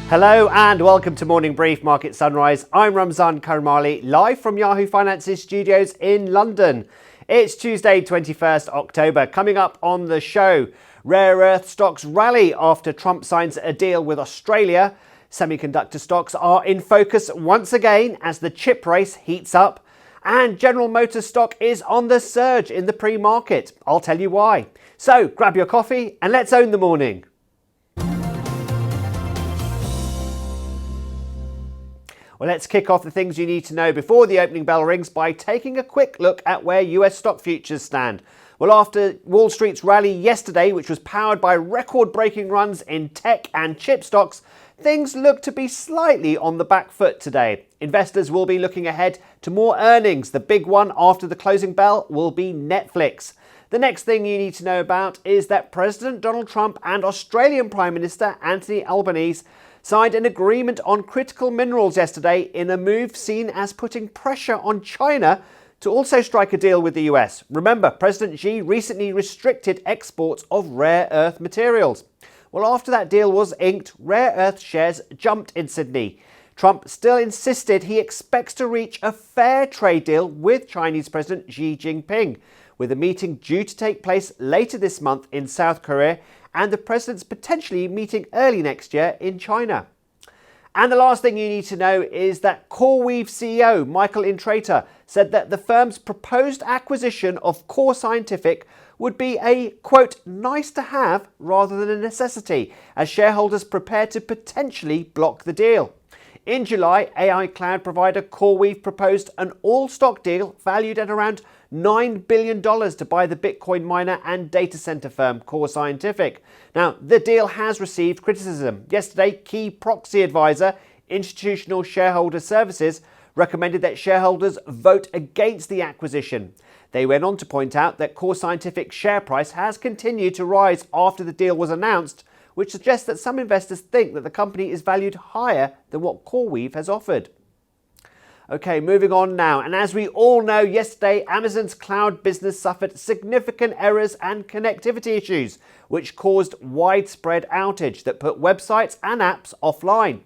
Hello and welcome to Morning Brief Market Sunrise. I'm Ramzan Karmali, live from Yahoo Finance's studios in London. It's Tuesday, 21st October. Coming up on the show, rare earth stocks rally after Trump signs a deal with Australia. Semiconductor stocks are in focus once again as the chip race heats up. And General Motors stock is on the surge in the pre-market. I'll tell you why. So grab your coffee and let's own the morning. Well, let's kick off the things you need to know before the opening bell rings by taking a quick look at where US stock futures stand. Well, after Wall Street's rally yesterday, which was powered by record-breaking runs in tech and chip stocks, things look to be slightly on the back foot today. Investors will be looking ahead to more earnings. The big one after the closing bell will be Netflix. The next thing you need to know about is that President Donald Trump and Australian Prime Minister Anthony Albanese signed an agreement on critical minerals yesterday in a move seen as putting pressure on China to also strike a deal with the US. Remember, President Xi recently restricted exports of rare earth materials. Well, after that deal was inked, rare earth shares jumped in Sydney. Trump still insisted he expects to reach a fair trade deal with Chinese President Xi Jinping, with a meeting due to take place later this month in South Korea and the president's potentially meeting early next year in China. And the last thing you need to know is that CoreWeave CEO Michael Intrater said that the firm's proposed acquisition of Core Scientific would be a, quote, nice to have rather than a necessity, as shareholders prepare to potentially block the deal. In July, AI cloud provider CoreWeave proposed an all-stock deal valued at around $9 billion to buy the Bitcoin miner and data center firm Core Scientific. Now, the deal has received criticism. Yesterday, key proxy advisor Institutional Shareholder Services recommended that shareholders vote against the acquisition. They went on to point out that Core Scientific's share price has continued to rise after the deal was announced, which suggests that some investors think that the company is valued higher than what CoreWeave has offered. Okay, moving on now. And as we all know, yesterday, Amazon's cloud business suffered significant errors and connectivity issues, which caused widespread outage that put websites and apps offline.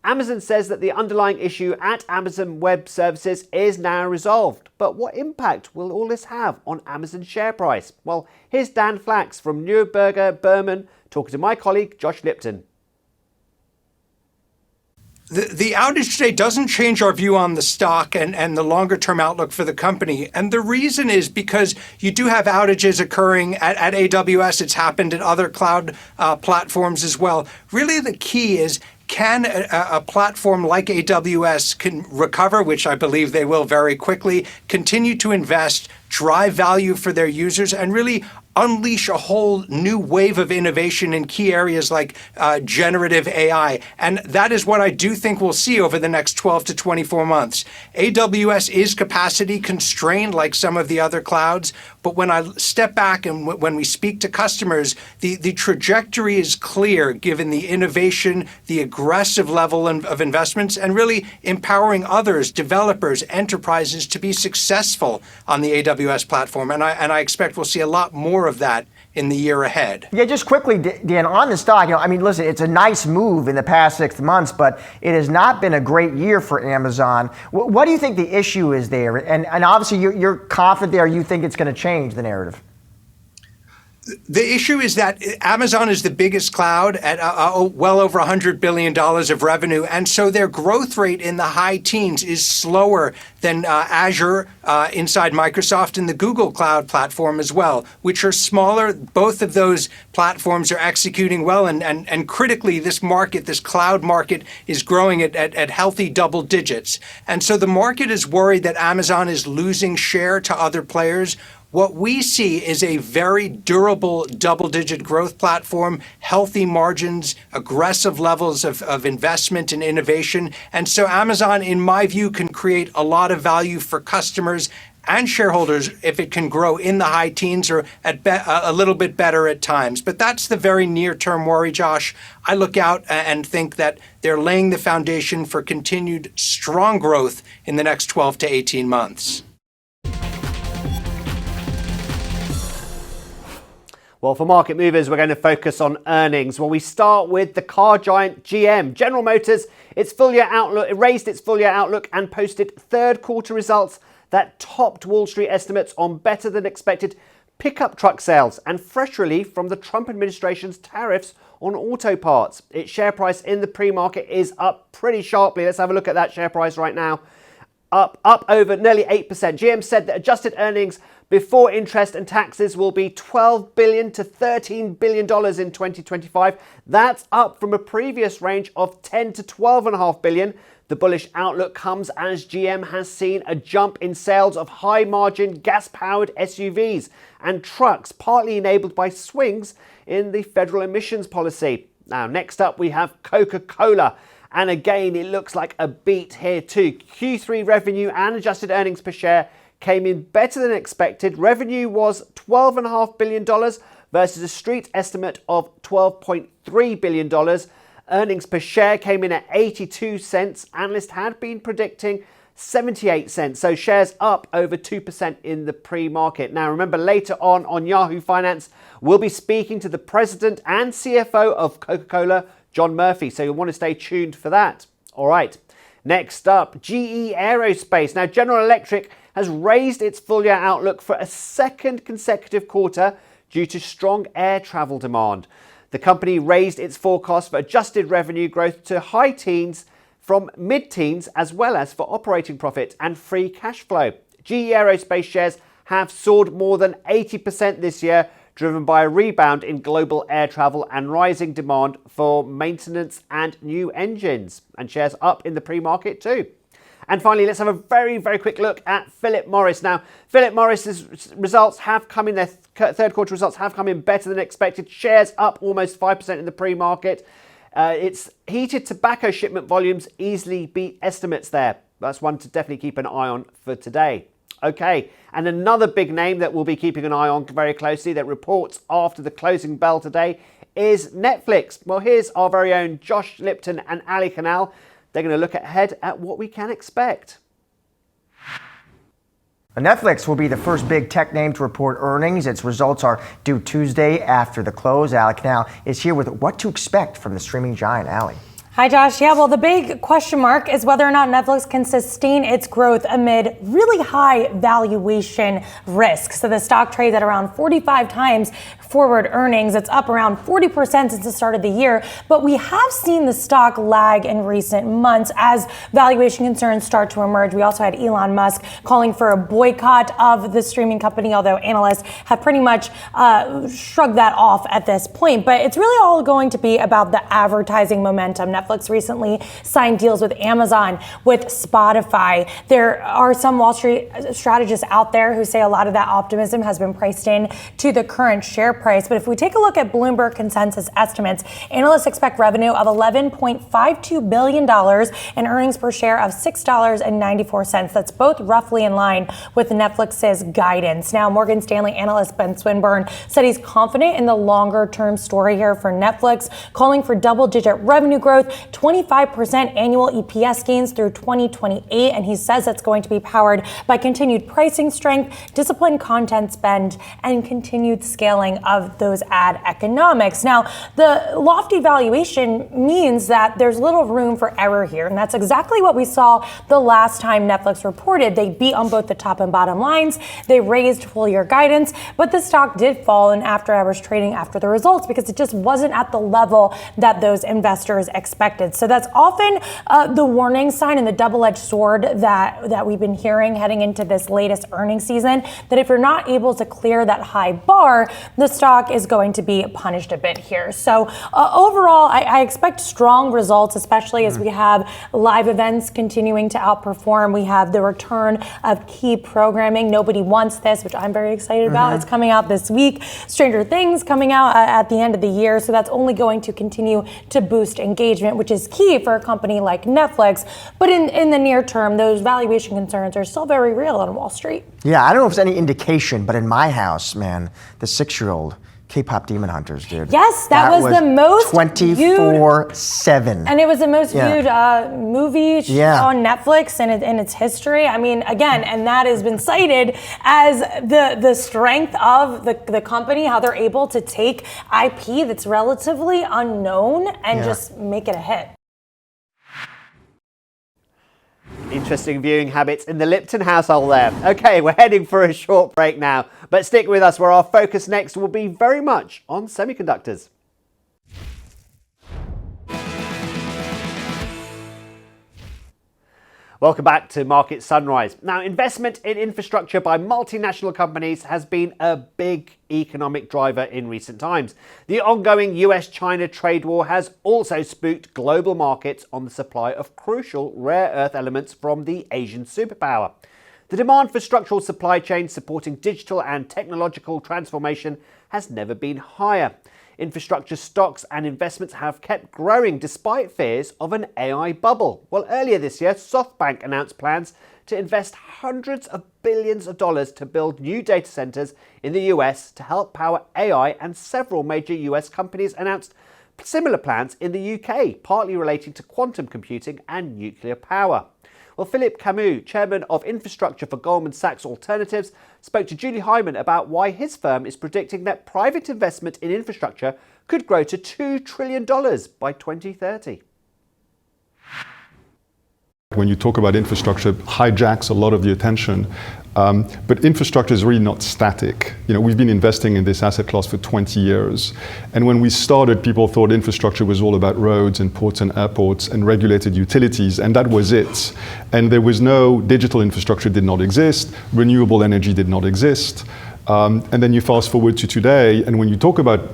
Amazon says that the underlying issue at Amazon Web Services is now resolved. But what impact will all this have on Amazon's share price? Well, here's Dan Flax from Neuberger Berman talking to my colleague Josh Lipton. The outage today doesn't change our view on the stock and the longer-term outlook for the company. And the reason is because you do have outages occurring at AWS. It's happened at other cloud platforms as well. Really, the key is, can a platform like AWS can recover, which I believe they will very quickly, continue to invest, drive value for their users, and really unleash a whole new wave of innovation in key areas like generative AI. And that is what I do think we'll see over the next 12 to 24 months. AWS is capacity constrained like some of the other clouds, but when I step back and when we speak to customers, the trajectory is clear given the innovation, the aggressive level of investments, and really empowering others, developers, enterprises to be successful on the AWS platform. And I expect we'll see a lot more of that in the year ahead. Yeah, just quickly, Dan, on the stock, listen, it's a nice move in the past 6 months, but it has not been a great year for Amazon. What do you think the issue is there? And obviously you're confident there, you think it's going to change the narrative. The issue is that Amazon is the biggest cloud at well over $100 billion of revenue. And so their growth rate in the high teens is slower than Azure inside Microsoft and the Google Cloud platform as well, which are smaller. Both of those platforms are executing well. And critically, this market, this cloud market, is growing at healthy double digits. And so the market is worried that Amazon is losing share to other players. What we see is a very durable double-digit growth platform, healthy margins, aggressive levels of investment and innovation. And so Amazon, in my view, can create a lot of value for customers and shareholders if it can grow in the high teens or a little bit better at times. But that's the very near-term worry, Josh. I look out and think that they're laying the foundation for continued strong growth in the next 12 to 18 months. Well, for market movers, we're going to focus on earnings. Well, we start with the car giant GM. General Motors, it raised its full year outlook and posted third quarter results that topped Wall Street estimates on better than expected pickup truck sales and fresh relief from the Trump administration's tariffs on auto parts. Its share price in the pre-market is up pretty sharply. Let's have a look at that share price right now. Up over nearly 8%. GM said that adjusted earnings before interest and taxes will be $12 billion to $13 billion in 2025. That's up from a previous range of $10 to $12.5 billion. The bullish outlook comes as GM has seen a jump in sales of high-margin gas-powered SUVs and trucks, partly enabled by swings in the federal emissions policy. Now, next up, we have Coca-Cola. And again, it looks like a beat here too. Q3 revenue and adjusted earnings per share came in better than expected. Revenue was $12.5 billion versus a street estimate of $12.3 billion. Earnings per share came in at 82 cents. Analysts had been predicting 78 cents. So shares up over 2% in the pre-market. Now, remember, later on Yahoo Finance, we'll be speaking to the president and CFO of Coca-Cola, John Murphy. So you'll want to stay tuned for that. All right. Next up, GE Aerospace. Now, General Electric has raised its full year outlook for a second consecutive quarter due to strong air travel demand. The company raised its forecast for adjusted revenue growth to high teens from mid-teens, as well as for operating profit and free cash flow. GE Aerospace shares have soared more than 80% this year, driven by a rebound in global air travel and rising demand for maintenance and new engines. And shares up in the pre-market too. And finally, let's have a very, very quick look at Philip Morris. Now, Philip Morris's results have come in, their third quarter results have come in better than expected. Shares up almost 5% in the pre-market. Its heated tobacco shipment volumes easily beat estimates there. That's one to definitely keep an eye on for today. Okay, and another big name that we'll be keeping an eye on very closely that reports after the closing bell today is Netflix. Well, here's our very own Josh Lipton and Ali Canal. They're going to look ahead at what we can expect. Netflix will be the first big tech name to report earnings. Its results are due Tuesday after the close. Alec now is here with what to expect from the streaming giant. Ali. Hi, Josh. Yeah, well, the big question mark is whether or not Netflix can sustain its growth amid really high valuation risk. So the stock trades at around 45 times forward earnings. It's up around 40% since the start of the year. But we have seen the stock lag in recent months as valuation concerns start to emerge. We also had Elon Musk calling for a boycott of the streaming company, although analysts have pretty much shrugged that off at this point. But it's really all going to be about the advertising momentum. Netflix recently signed deals with Amazon, with Spotify. There are some Wall Street strategists out there who say a lot of that optimism has been priced in to the current share price. But if we take a look at Bloomberg consensus estimates, analysts expect revenue of $11.52 billion and earnings per share of $6.94. That's both roughly in line with Netflix's guidance. Now, Morgan Stanley analyst Ben Swinburne said he's confident in the longer term story here for Netflix, calling for double-digit revenue growth, 25% annual EPS gains through 2028. And he says that's going to be powered by continued pricing strength, disciplined content spend, and continued scaling of those ad economics. Now, the lofty valuation means that there's little room for error here. And that's exactly what we saw the last time Netflix reported. They beat on both the top and bottom lines. They raised full year guidance, but the stock did fall in after hours trading after the results because it just wasn't at the level that those investors expected. So that's often the warning sign and the double-edged sword that we've been hearing heading into this latest earnings season, that if you're not able to clear that high bar, the stock is going to be punished a bit here. So overall, I expect strong results, especially as we have live events continuing to outperform. We have the return of key programming. Nobody Wants This, which I'm very excited about. It's coming out this week. Stranger Things coming out at the end of the year. So that's only going to continue to boost engagement, which is key for a company like Netflix. But in the near term, those valuation concerns are still very real on Wall Street. Yeah, I don't know if it's any indication, but in my house, man, the 6-year-old K-pop Demon Hunters, dude. Yes, that was the most 24/7. And it was the most viewed movie on Netflix in its history. I mean, again, and that has been cited as the strength of the company, how they're able to take IP that's relatively unknown and just make it a hit. Interesting viewing habits in the Lipton household there. Okay, we're heading for a short break now, but stick with us where our focus next will be very much on semiconductors. Welcome back to Market Sunrise. Now, investment in infrastructure by multinational companies has been a big economic driver in recent times. The ongoing US-China trade war has also spooked global markets on the supply of crucial rare earth elements from the Asian superpower. The demand for structural supply chains supporting digital and technological transformation has never been higher. Infrastructure stocks and investments have kept growing despite fears of an AI bubble. Well, earlier this year, SoftBank announced plans to invest hundreds of billions of dollars to build new data centers in the US to help power AI, and several major US companies announced similar plans in the UK, partly relating to quantum computing and nuclear power. Well, Philippe Camus, chairman of infrastructure for Goldman Sachs Alternatives, spoke to Julie Hyman about why his firm is predicting that private investment in infrastructure could grow to $2 trillion by 2030. When you talk about infrastructure, hijacks a lot of the attention. But infrastructure is really not static. You know, we've been investing in this asset class for 20 years. And when we started, people thought infrastructure was all about roads and ports and airports and regulated utilities, and that was it. And there was no digital infrastructure did not exist, renewable energy did not exist. And then you fast forward to today, and when you talk about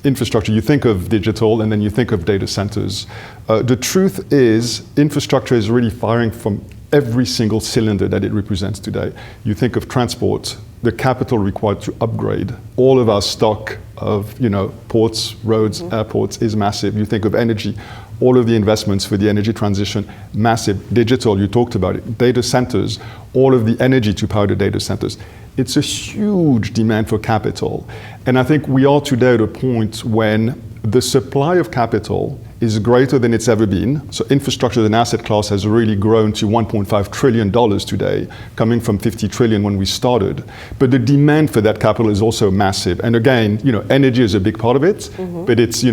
infrastructure, you think of digital and then you think of data centers. The truth is, infrastructure is really firing from every single cylinder that it represents today. You think of transport, the capital required to upgrade all of our stock of, ports, roads, airports is massive. You think of energy, all of the investments for the energy transition, massive. Digital, you talked about it. Data centers, all of the energy to power the data centers. It's a huge demand for capital. And I think we are today at a point when the supply of capital is greater than it's ever been. So infrastructure as an asset class has really grown to $1.5 trillion today, coming from 50 trillion when we started. But the demand for that capital is also massive. And again, energy is a big part of it, but it's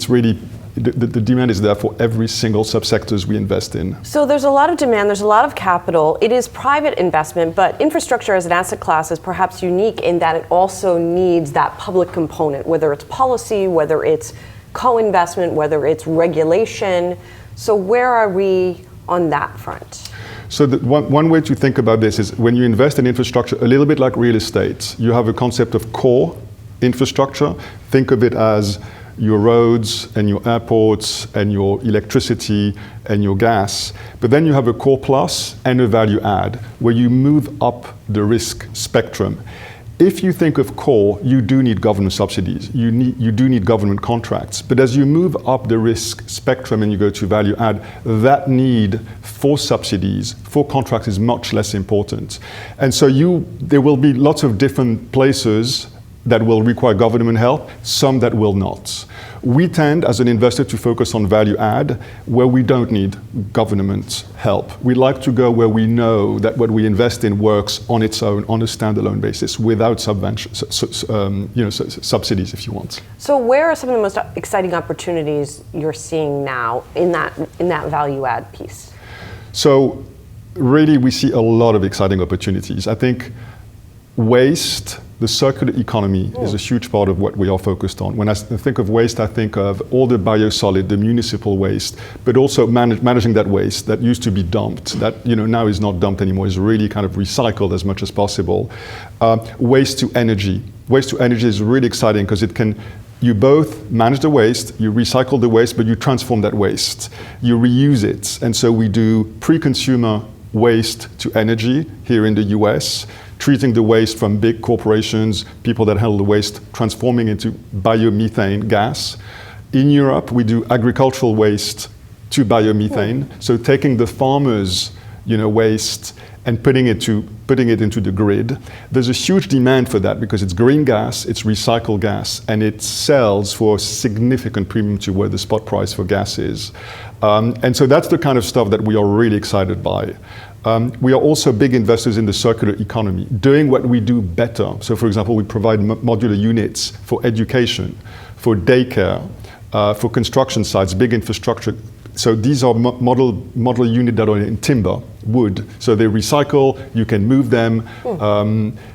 really, the demand is there for every single subsectors we invest in. So there's a lot of demand, there's a lot of capital. It is private investment, but infrastructure as an asset class is perhaps unique in that it also needs that public component, whether it's policy, whether it's co-investment, whether it's regulation. So where are we on that front? So one way to think about this is when you invest in infrastructure, a little bit like real estate, you have a concept of core infrastructure. Think of it as your roads and your airports and your electricity and your gas. But then you have a core plus and a value add where you move up the risk spectrum. If you think of core, you do need government subsidies. You do need government contracts. But as you move up the risk spectrum and you go to value add, that need for subsidies, for contracts is much less important. And so there will be lots of different places that will require government help, some that will not. We tend, as an investor, to focus on value add, where we don't need government help. We like to go where we know that what we invest in works on its own, on a standalone basis, without subsidies, if you want. So where are some of the most exciting opportunities you're seeing now in that value add piece? So really, we see a lot of exciting opportunities. I think waste, the circular economy is a huge part of what we are focused on. When I think of waste, I think of all the biosolid, the municipal waste, but also managing that waste that used to be dumped, that now is not dumped anymore, is really kind of recycled as much as possible. Waste to energy. Waste to energy is really exciting because you both manage the waste, you recycle the waste, but you transform that waste. You reuse it. And so we do pre-consumer waste to energy here in the US, treating the waste from big corporations, people that handle the waste, transforming into biomethane gas. In Europe, we do agricultural waste to biomethane. So taking the farmers' waste and putting it into the grid. There's a huge demand for that because it's green gas, it's recycled gas, and it sells for a significant premium to where the spot price for gas is. And so that's the kind of stuff that we are really excited by. We are also big investors in the circular economy, doing what we do better. So for example, we provide modular units for education, for daycare, for construction sites, big infrastructure. So these are model units that are in timber, wood. So they recycle, you can move them.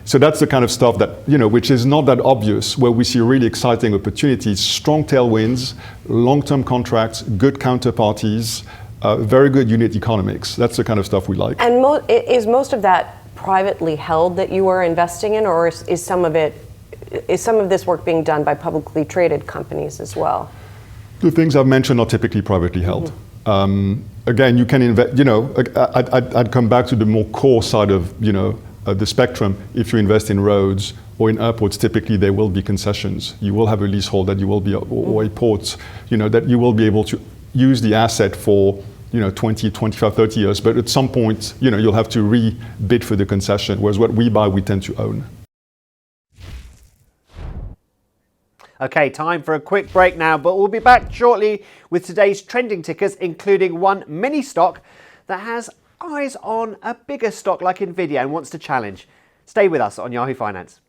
So that's the kind of stuff that, which is not that obvious, where we see really exciting opportunities, strong tailwinds, long-term contracts, good counterparties, very good unit economics. That's the kind of stuff we like. And is most of that privately held that you are investing in, or is some of this work being done by publicly traded companies as well? The things I've mentioned are typically privately held. Again, you can invest, I'd come back to the more core side of, the spectrum. If you invest in roads or in airports, typically there will be concessions. You will have a leasehold that you will be, or a port, that you will be able to use the asset for, 20, 25, 30 years. But at some point, you'll have to re-bid for the concession, whereas what we buy, we tend to own. Okay, time for a quick break now, but we'll be back shortly with today's trending tickers, including one mini stock that has eyes on a bigger stock like Nvidia and wants to challenge. Stay with us on Yahoo Finance.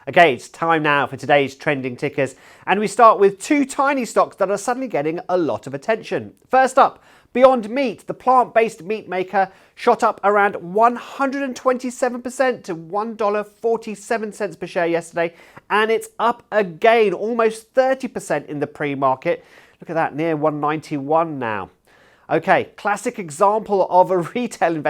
Okay, it's time now for today's trending tickers, and we start with two tiny stocks that are suddenly getting a lot of attention. First up, Beyond Meat, the plant-based meat maker, shot up around 127% to $1.47 per share yesterday, and it's up again, almost 30% in the pre-market. Look at that, near 191 now. Okay, classic example of a retail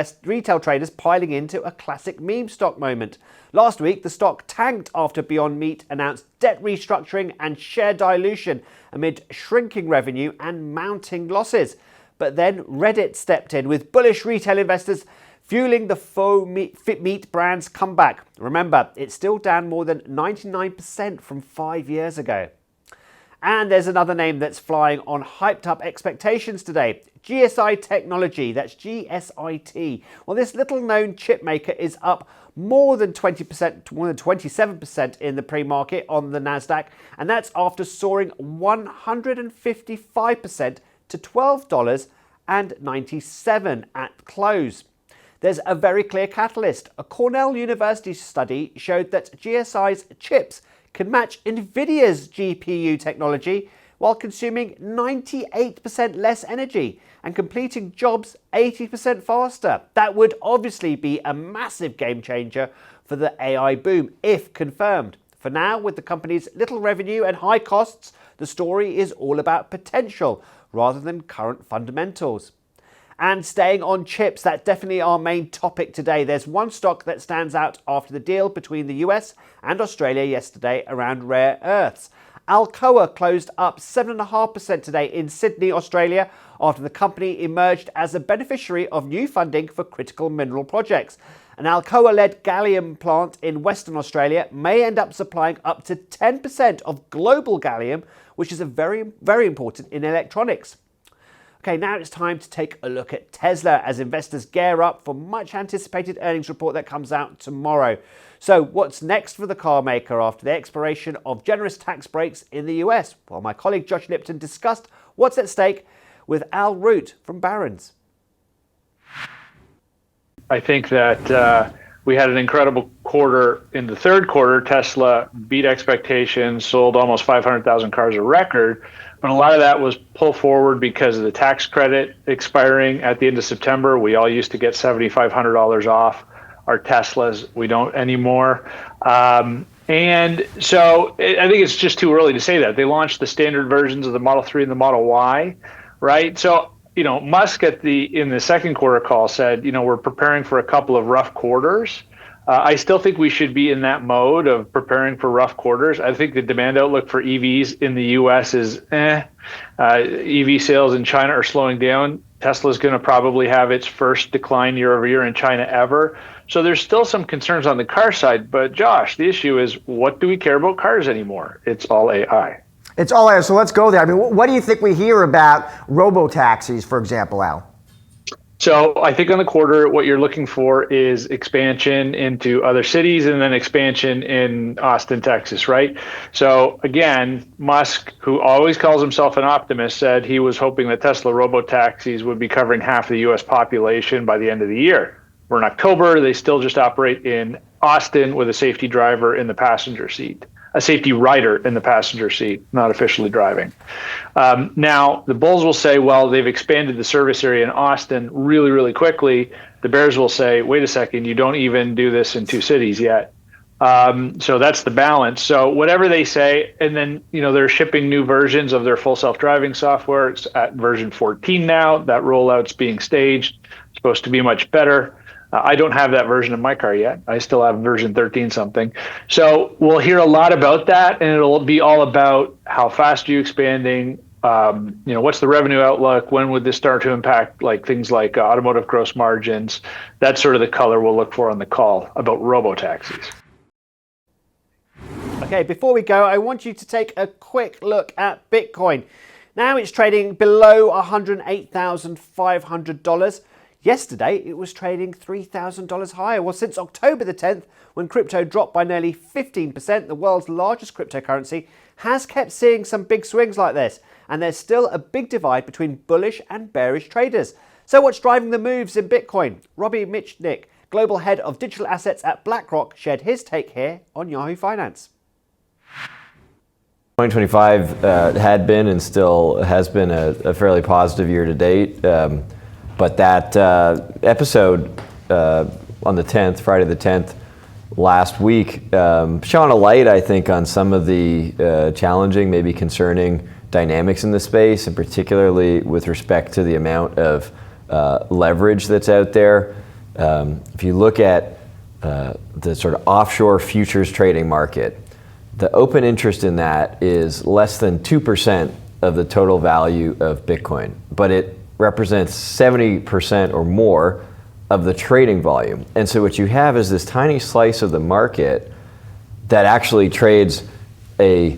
traders piling into a classic meme stock moment. Last week, the stock tanked after Beyond Meat announced debt restructuring and share dilution amid shrinking revenue and mounting losses. But then Reddit stepped in with bullish retail investors fueling the fit meat brand's comeback. Remember, it's still down more than 99% from 5 years ago. And there's another name that's flying on hyped up expectations today. GSI Technology, that's GSIT. Well, this little known chip maker is up more than 20%, more than 27% in the pre-market on the Nasdaq. And that's after soaring 155% to $12.97 at close. There's a very clear catalyst. A Cornell University study showed that GSI's chips can match Nvidia's GPU technology while consuming 98% less energy and completing jobs 80% faster. That would obviously be a massive game changer for the AI boom, if confirmed. For now, with the company's little revenue and high costs, the story is all about potential rather than current fundamentals. And staying on chips, that's definitely our main topic today. There's one stock that stands out after the deal between the US and Australia yesterday around rare earths. Alcoa closed up 7.5% today in Sydney, Australia, after the company emerged as a beneficiary of new funding for critical mineral projects. An Alcoa-led gallium plant in Western Australia may end up supplying up to 10% of global gallium, which is very, very important in electronics. Okay, now it's time to take a look at Tesla as investors gear up for much anticipated earnings report that comes out tomorrow. So what's next for the car maker after the expiration of generous tax breaks in the US? Well, my colleague Josh Lipton discussed what's at stake with Al Root from Barron's. I think that we had an incredible quarter in the third quarter. Tesla beat expectations, sold almost 500,000 cars, a record. But a lot of that was pulled forward because of the tax credit expiring at the end of September. We all used to get $7,500 off our Teslas. We don't anymore. And so I think it's just too early to say that. They launched the standard versions of the Model 3 and the Model Y, right? So, Musk in the second quarter call said, we're preparing for a couple of rough quarters. I still think we should be in that mode of preparing for rough quarters. I think the demand outlook for EVs in the U.S. is EV sales in China are slowing down. Tesla's going to probably have its first decline year over year in China ever. So there's still some concerns on the car side. But Josh, the issue is, what do we care about cars anymore? It's all AI. It's all AI. So let's go there. I mean, what do you think we hear about robo-taxis, for example, Al? So I think on the quarter, what you're looking for is expansion into other cities and then expansion in Austin, Texas, right? So again, Musk, who always calls himself an optimist, said he was hoping that Tesla robotaxis would be covering half the U.S. population by the end of the year. We're in October. They still just operate in Austin with a safety driver in the passenger seat. A safety rider in the passenger seat, not officially driving. Now, the bulls will say, well, they've expanded the service area in Austin really, really quickly. The bears will say, wait a second, you don't even do this in 2 cities yet. So that's the balance. So whatever they say, and then, they're shipping new versions of their full self-driving software. It's at version 14 now. That rollout's being staged. It's supposed to be much better. I don't have that version of my car yet. I still have version 13 something. So we'll hear a lot about that, and it'll be all about how fast are you expanding, what's the revenue outlook, when would this start to impact things like automotive gross margins. That's sort of the color we'll look for on the call about robo-taxis. Okay, before we go, I want you to take a quick look at Bitcoin. Now it's trading below $108,500. Yesterday, it was trading $3,000 higher. Well, since October the 10th, when crypto dropped by nearly 15%, the world's largest cryptocurrency has kept seeing some big swings like this. And there's still a big divide between bullish and bearish traders. So what's driving the moves in Bitcoin? Robbie Mitchnick, global head of digital assets at BlackRock, shared his take here on Yahoo Finance. 2025 had been and still has been a fairly positive year to date. But that episode on the 10th, Friday the 10th, last week, shone a light, I think, on some of the challenging, maybe concerning dynamics in the space, and particularly with respect to the amount of leverage that's out there. If you look at the sort of offshore futures trading market, the open interest in that is less than 2% of the total value of Bitcoin, but it represents 70% or more of the trading volume. And so what you have is this tiny slice of the market that actually trades a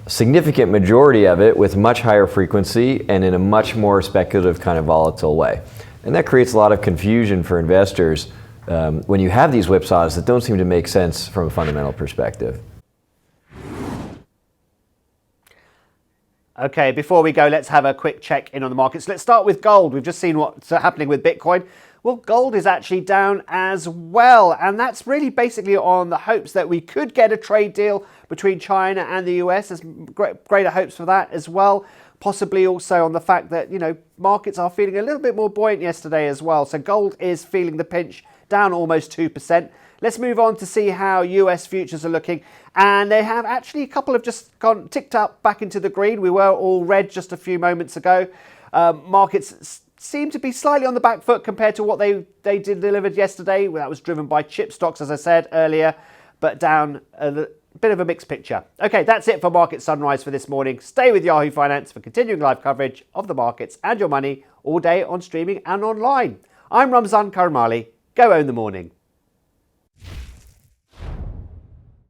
significant majority of it with much higher frequency and in a much more speculative kind of volatile way. And that creates a lot of confusion for investors when you have these whipsaws that don't seem to make sense from a fundamental perspective. Okay, before we go, let's have a quick check in on the markets. Let's start with gold. We've just seen what's happening with Bitcoin. Well, gold is actually down as well. And that's really basically on the hopes that we could get a trade deal between China and the US. There's greater hopes for that as well. Possibly also on the fact that, markets are feeling a little bit more buoyant yesterday as well. So gold is feeling the pinch, down almost 2%. Let's move on to see how US futures are looking. And they have actually a couple have just ticked up back into the green. We were all red just a few moments ago. Markets seem to be slightly on the back foot compared to what they delivered yesterday. That was driven by chip stocks, as I said earlier, but down a bit of a mixed picture. Okay, that's it for Market Sunrise for this morning. Stay with Yahoo Finance for continuing live coverage of the markets and your money all day on streaming and online. I'm Ramzan Karmali. Go own the morning.